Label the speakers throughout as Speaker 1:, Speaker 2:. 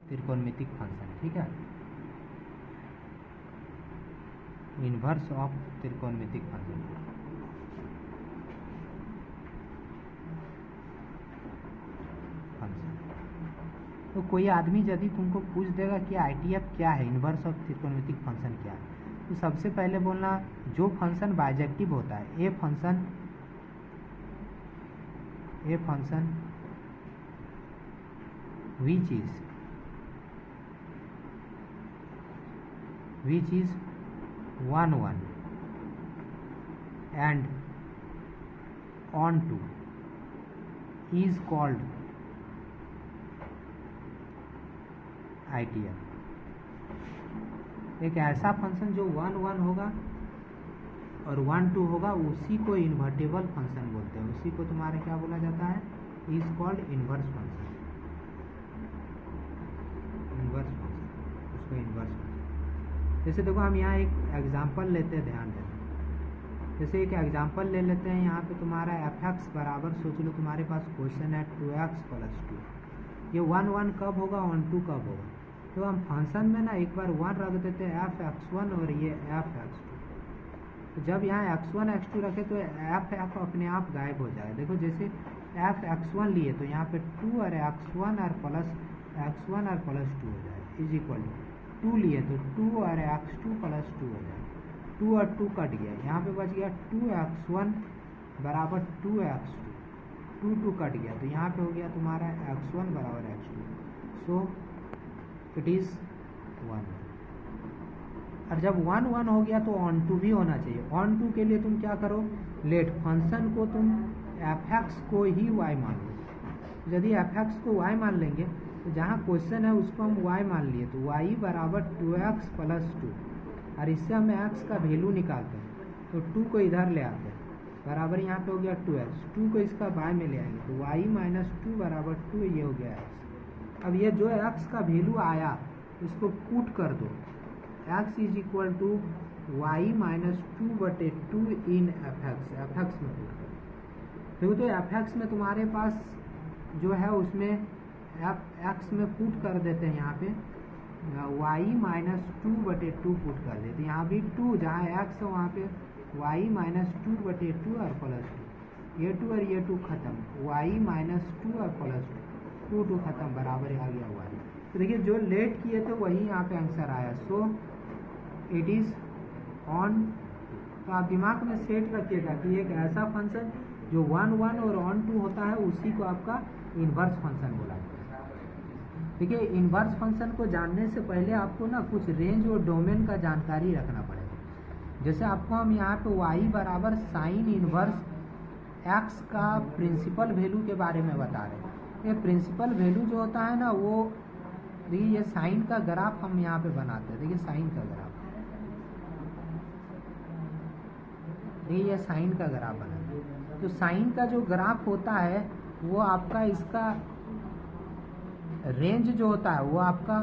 Speaker 1: त्रिकोणमितिक function, ठीक है, inverse of त्रिकोणमितिक function. तो कोई आदमी यदि तुमको पूछ देगा कि ITF क्या है, इन्वर्स ऑफ त्रिकोणमितिक फंक्शन क्या है, तो सबसे पहले बोलना जो फंक्शन बाइजेक्टिव होता है, a function which is 1 1 and on to is called ITF। एक ऐसा फंक्शन जो 1 1 होगा और 1 2 होगा, उसी को इन्वर्टेबल फंक्शन बोलते हैं, उसी को तुम्हारे क्या बोला जाता है, is called inverse function, inverse function, उसको इन्वर्स फंक्शन। जैसे देखो हम यहाँ एक एग्जांपल लेते हैं, ध्यान देना, जैसे एक एग्जांपल ले लेते हैं, यहाँ पे तुम्हारा fx बराबर, सोच लो तुम्हारे पास क्वेश्चन है 2x + 2, ये 1 1 कब होगा, 1 2 कब होगा, तो हम फंक्शन में ना एक बार 1 रख देते हैं f(x1) और ये f(x2), तो जब यहाँ x1 x2 रखे तो f अपने आप गायब हो जाए। देखो जैसे f(x1) लिए तो यहाँ पे 2 और x1 और प्लस x1 और प्लस 2 हो जाए, इज इक्वल 2 लिए तो 2 और x2 + 2 हो जाए, 2 और 2 कट गया, यहाँ पे बच गया 2x1 बराबर 2x2, 2 2 कट गया, तो यहाँ पे हो गया तुम्हारा x1 बराबर x2, सो इट इज 1। और जब 1 1 हो गया तो ऑन टू भी होना चाहिए। ऑन टू के लिए तुम क्या करो, लेट फंक्शन को तुम fx को ही y मान लो। यदि fx को y मान लेंगे तो जहाँ क्वेश्चन है उसको हम y मान लिए, तो y बराबर 2x + 2, और इससे हम x का वैल्यू निकालते हैं, तो 2 को इधर ले आते हैं, बराबर यहाँ पे हो गया 2x, 2 को इसका y में ले आएंगे तो y - 2 बराबर 2, ये हो गया x। अब ये जो x का वैल्यू आया इसको पुट कर दो, x is equal to y - 2/2 in fx में पुट कर। देखो तो fx में तुम्हारे पास जो है उसमें x में पुट कर देते हैं, यहाँ पे y - 2/2 पुट कर देते हैं, यहाँ भी 2 जहाँ x है वहाँ पे y - 2/2 और प्लस 2, ये 2 और ये 2 खत्म, y - 2 और प्लस 2 2 खत्म, बराबर आ गया y। तो देखिए जो लेट किए थे वही यहाँ पे आंसर आया, सो इट इज ऑन। तो आप दिमाग में सेट रखिएगा कि एक ऐसा फंक्शन जो 1 1 और ऑन टू होता है उसी को आपका इन्वर्स फंक्शन बोला जाता है। देखिए इन्वर्स फंक्शन को जानने से पहले आपको ना कुछ रेंज और डोमेन का जानकारी रखना पड़ेगा। जैसे आपको हम यहाँ पे y बराबर साइन इन्वर्स x का प्रिंसिपल वैल्यू के बारे में बता रहे हैं। ये प्रिंसिपल वैल्यू जो होता है ना, वो देखिए ये साइन का ग्राफ हम यहाँ पे बनाते हैं, देखिए साइन का ग्राफ, देखिए ये साइन का ग्राफ बनाते हैं। तो साइन का जो ग्राफ होता है वो आपका, इसका रेंज जो होता है वो आपका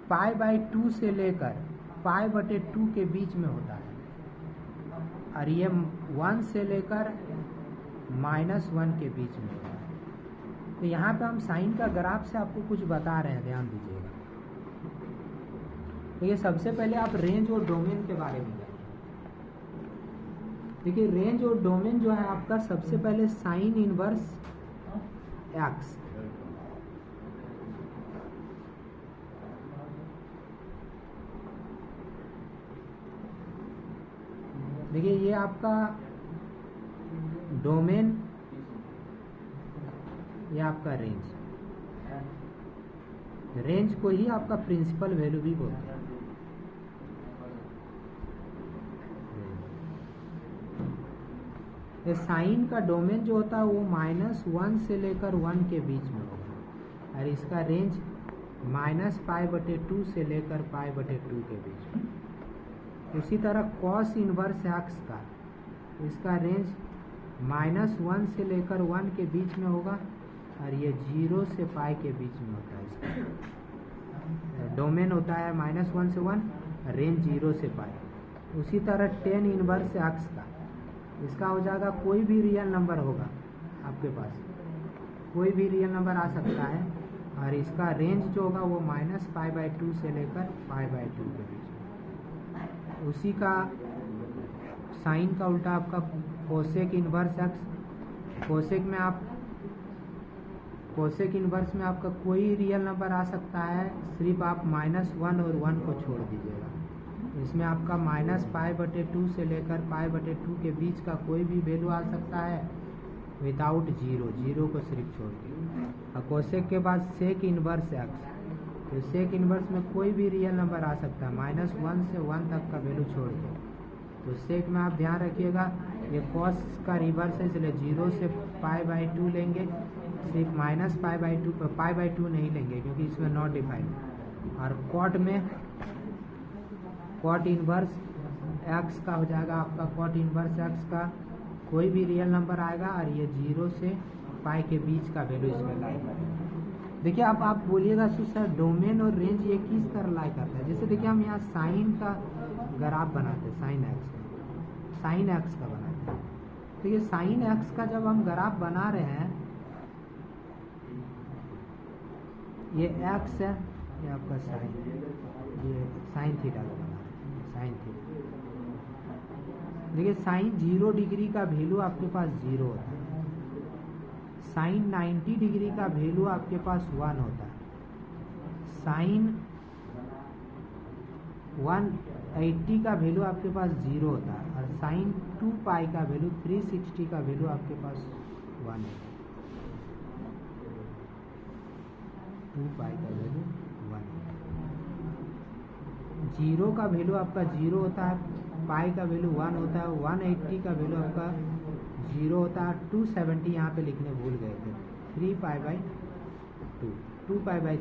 Speaker 1: -π/2 से लेकर π/2 के बीच में होता है, और ये 1 से लेकर -1 के बीच में होता है। तो यहाँ पे हम साइन का ग्राफ से आपको कुछ बता रहे हैं, ध्यान दीजिएगा। तो ये सबसे पहले आप रेंज और डोमेन के बारे में जानिए। देखिए रेंज और डोमेन जो है आपका, सबसे पहले साइन इनवर्स x, देखिए ये आपका डोमेन, ये आपका रेंज, रेंज को ही आपका प्रिंसिपल वैल्यू भी बोलते हैं। ये साइन का डोमेन जो होता है वो -1 से लेकर 1 के बीच में होगा, और इसका रेंज -π/2 से लेकर π/2 के बीच में। उसी तरह कॉस इनवर्स x का, इसका रेंज -1 से लेकर 1 के बीच में होगा, और ये 0 से π के बीच में होता है। इसका डोमेन होता है -1 से 1, रेंज 0 से π। उसी तरह टेन इनवर्स x का, इसका हो जाएगा कोई भी रियल नंबर होगा आपके पास, कोई भी रियल नंबर आ सकता है, और इसका रेंज जो होगा वो -π/2 से लेकर π/2 के बीच। उसी का साइन का उल्टा आपका cosec inverse x. Cosec inverse में आपका कोई रियल नंबर आ सकता है, सिर्फ आप -1 और 1 को छोड़ दीजिएगा। इसमें आपका -π/2 से लेकर π/2 के बीच का कोई भी वैल्यू आ सकता है विदाउट जीरो को सिर्फ छोड़ के। और कोसेक के बाद सेक इन्वर्स एक्स, तो सेक इन्वर्स में कोई भी रियल नंबर आ सकता है -1 से 1 तक का वैल्यू छोड़ के। तो सेक में आप ध्यान रखिएगा ये कॉस का रिवर्स है, इसलिए 0 से π/2 लेंगे, सिर्फ -π/2 नहीं लेंगे क्योंकि इसमें नॉट डिफाइंड। और कॉट में कॉट इन्वर्स एक्स का हो जाएगा आपका, कॉट इन्वर्स एक्स का कोई भी रियल नंबर आएगा और ये 0 से पाई के बीच का वैल्यू इसमें लाई करेगा। देखिए अब आप बोलिएगा सर डोमेन और रेंज ये किस तरह लाई करता है। जैसे देखिए हम यहाँ साइन का ग्राफ बनाते हैं, साइन एक्स का बनाते हैं। तो ये साइन एक्स का जब हम ग्राफ बना रहे हैं, ये एक्स है, ये आपका साइन, ये साइन थीटा का बना रहे हैं, साइन थीटा। देखिए साइन 0 डिग्री का वैल्यू आपके पास 0 होता है, साइन 90 डिग्री का वैल्यू आपके पास 1 होता है, साइन 180 का वैल्यू आपके पास 0 होता है, और साइन 2 पाई का वैल्यू 360 का वैल्यू आपके पास 1 है। 2 पाई का वैल्यू 1 है। 0 का वैल्यू आपका 0 होता है, पाई का वैल्यू 1 होता है, 180 का वैल्यू आपका 0 होता है, 270 यहाँ पे लिखने भूल गए थे, 3π/2, 2π/3।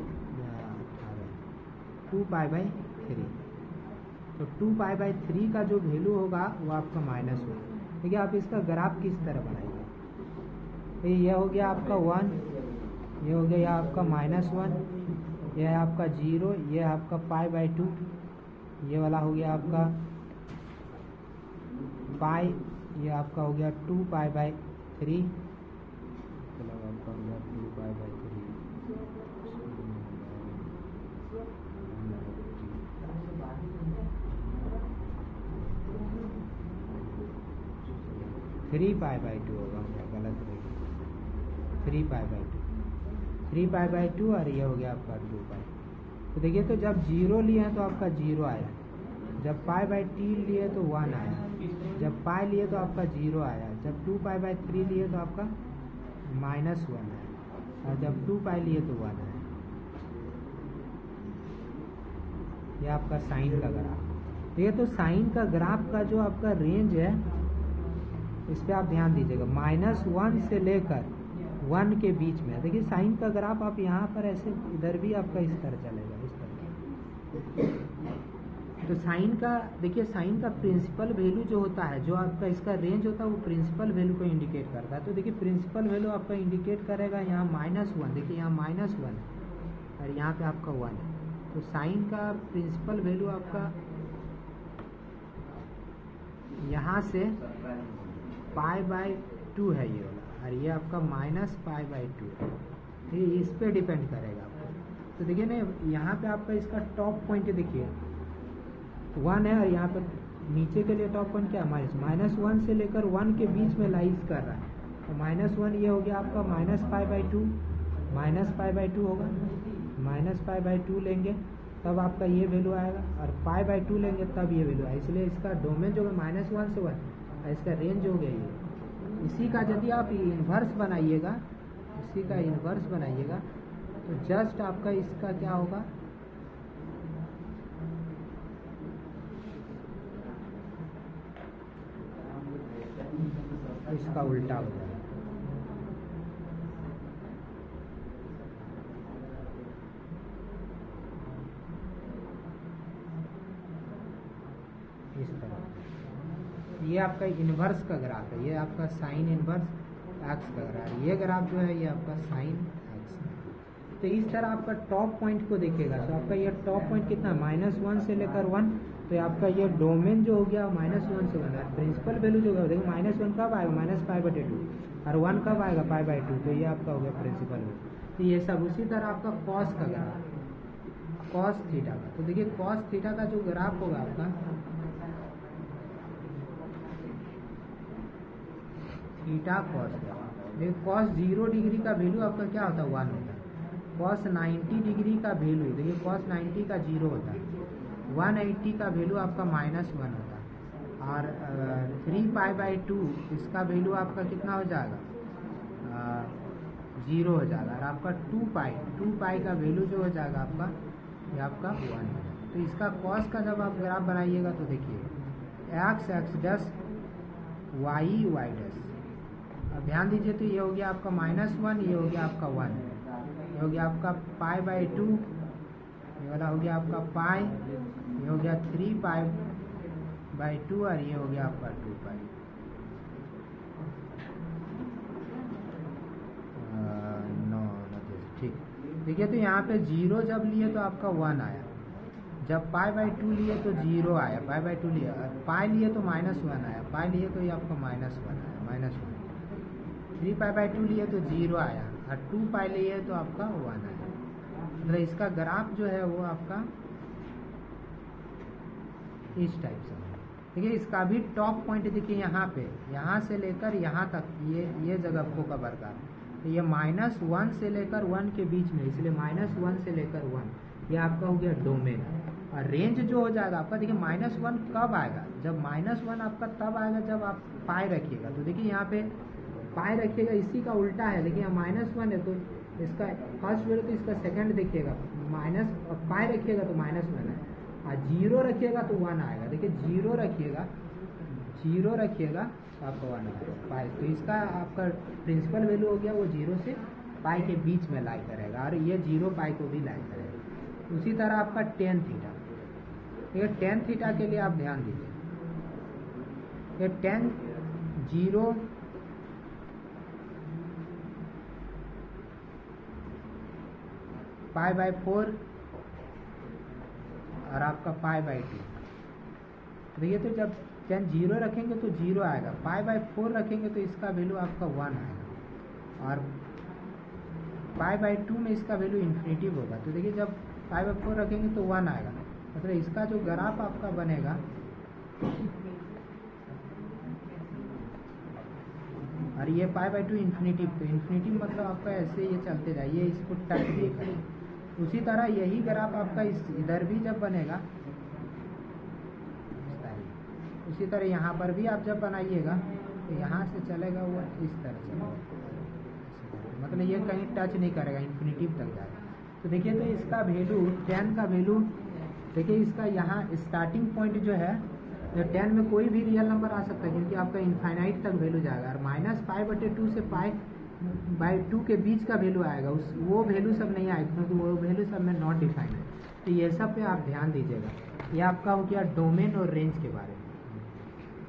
Speaker 1: तो 2π/3 का जो वैल्यू होगा वो आपका -1। देखिए आप इसका ग्राफ किस तरह बनाइए, ये हो गया आपका 1, ये हो गया आपका -1, ये है आपका 0, ये है आपका π/2, ये वाला हो गया आपका पाई, ये आपका हो गया 2π/3, मतलब आपका हो गया 2π/3, 3π/2 होगा, गलत हो गया, 3π/2 और ये हो गया आपका 2π। तो देखिए तो जब 0 लिए हैं तो आपका 0 आया, जब π/3 लिए तो 1 आया, जब पाई लिए तो आपका 0 आया, जब 2π/3 लिए तो आपका -1 आया, और जब 2 पाई लिए तो 1 आया। ये आपका साइन का ग्राफ। देखिए तो साइन का ग्राफ का जो आपका रेंज है इस पर आप ध्यान दीजिएगा, -1 से लेकर 1 के बीच में। देखिए साइन का ग्राफ आप यहाँ पर ऐसे, इधर भी आपका इस तरह चलेगा, इस तरह। तो साइन का देखिए, साइन का प्रिंसिपल वैल्यू जो होता है, जो आपका इसका रेंज होता है वो प्रिंसिपल वैल्यू को इंडिकेट करता है। तो देखिए प्रिंसिपल वैल्यू आपका इंडिकेट करेगा यहाँ -1, देखिए यहाँ -1 है और यहाँ पे आपका 1 है। तो साइन का प्रिंसिपल वैल्यू आपका यहाँ से π/2 है ये वाला, और ये आपका -π/2 है, ये इस पे डिपेंड करेगा आपको। तो देखिए ना यहाँ पे आपका इसका टॉप पॉइंट देखिए 1 है, और यहाँ पर नीचे के लिए टॉप पॉइंट क्या है, -1 से लेकर 1 के बीच में लाइज कर रहा है। तो -1 ये हो गया आपका -π/2, -π/2 होगा, -π/2 लेंगे तब आपका ये वैल्यू आएगा, और π/2 लेंगे तब ये वैल्यू आएगा। इसलिए इसका डोमेन जो है -1 से 1, इसका रेंज हो गया ये। इसी का यदि आप इन्वर्स बनाइएगा, इसी का इन्वर्स बनाइएगा तो जस्ट आपका इसका क्या होगा, इसका उल्टा हो जाएगा। इस तरह ये आपका इन्वर्स का ग्राफ है, ये आपका साइन इन्वर्स एक्स का ग्राफ है। ये ग्राफ जो है ये आपका साइन एक्स है। तो इस तरह आपका टॉप पॉइंट को देखिएगा, तो आपका ये टॉप पॉइंट कितना, -1 से लेकर 1, तो आपका ये डोमेन जो हो गया -1 से 1 है। प्रिंसिपल वैल्यू जो है देखो -1 कब आएगा, -π/2, और 1 कब आएगा पाई बाई 2, तो ये आपका हो गया प्रिंसिपल वैल्यू। तो ये सब उसी तरह आपका कॉस का ग्राफ, कॉस थीटा का, तो देखिए कॉस थीटा का जो ग्राफ होगा आपका थीटा कॉस का, देखिए कॉस 0 डिग्री का वैल्यू आपका क्या होता है 1 होता है। कॉस 90 डिग्री का वैल्यू, देखिए कॉस 90 का 0 होता है, 180 का वैल्यू आपका -1 होता है, और 3 पाई बाई 2 इसका वैल्यू आपका कितना हो जाएगा 0 हो जाएगा, और आपका 2 पाई का वैल्यू जो हो जाएगा आपका ये आपका 1 है। तो इसका कॉस का जब आप ग्राफ बनाइएगा तो देखिए x डैश y डैश, अब ध्यान दीजिए तो ये हो गया आपका -1, ये हो गया आपका 1, ये हो गया आपका पाई बाई 2, ये वाला हो गया आपका पाई, ये हो गया 3 पाई बाई 2, और ये हो गया आपका 2 पाई। ठीक, देखिए तो यहाँ पे 0 जब लिए तो आपका 1 आया, जब पाई बाई 2 लिए तो 0 आया, पाई बाई 2 लिया, पाई लिए तो -1 आया, पाई लिए तो ये आपका -1 आया, -1, 3 पाई बाई 2 लिए तो 0 आया, और 2 पाई लिए तो आपका 1 आया। मतलब इसका ग्राफ जो है वो आपका इस टाइप से, देखिए इसका भी टॉप पॉइंट देखिए यहाँ पे, यहाँ से लेकर यहाँ तक ये जगह को कवर कर, तो ये -1 से लेकर 1 के बीच में, इसलिए -1 से लेकर 1 ये आपका हो गया डोमेन। और रेंज जो हो जाएगा आपका, देखिए -1 कब आएगा, जब -1 आपका तब आएगा जब आप पाई रखिएगा, तो देखिए यहाँ पे पाई रखिएगा, इसी का उल्टा है, देखिए यहाँ -1 है तो इसका फर्स्ट वैल्यू, तो इसका सेकंड देखिएगा पाई रखिएगा तो -1 है, और 0 रखिएगा तो 1 आएगा, देखिए 0 रखिएगा तो आपका 1 आएगा पाई, तो इसका आपका प्रिंसिपल वैल्यू हो गया वो 0 से पाई के बीच में लाई करेगा, और ये 0 पाई को भी लाई करेगा। उसी तरह आपका tan थीटा, ये tan थीटा के लिए आप ध्यान दीजिए, ये tan 0 पाई बाई 4 और आपका पाई बाई 2, देखिए तो जब tan 0 रखेंगे तो 0 आएगा, पाई बाई 4 रखेंगे तो इसका वैल्यू आपका 1 आएगा, और पाई बाई 2 में इसका वैल्यू इन्फिनिटिव होगा, तो देखिए जब पाई बाई 4 रखेंगे तो 1 आएगा, मतलब इसका जो ग्राफ आपका बनेगा और ये पाई बाई 2 इन्फिनिटिव, तो इन्फिनिटिव मतलब आपका ऐसे ये चलते जाइए, इसको टच नहीं करें। उसी तरह यही ग्राफ आपका इधर भी जब बनेगा, उसी तरह यहाँ पर भी आप जब बनाइएगा तो यहाँ से चलेगा वो इस तरह से, मतलब ये कहीं टच नहीं करेगा, इन्फिनिटिव तक जाएगा। तो देखिए तो इसका वैल्यू tan का वैल्यू, देखिए इसका यहाँ स्टार्टिंग पॉइंट जो है, तो tan में कोई भी रियल नंबर आ सकता है, क्योंकि आपका इनफाइनाइट तक वैल्यू जाएगा, और -π/2 से π/2 के बीच का वैल्यू आएगा, वो वैल्यू सब नहीं आएगा, क्योंकि वो वैल्यू सब में नॉट डिफाइंड है। तो ये सब पे आप ध्यान दीजिएगा। ये आपका हो गया डोमेन और रेंज के बारे में।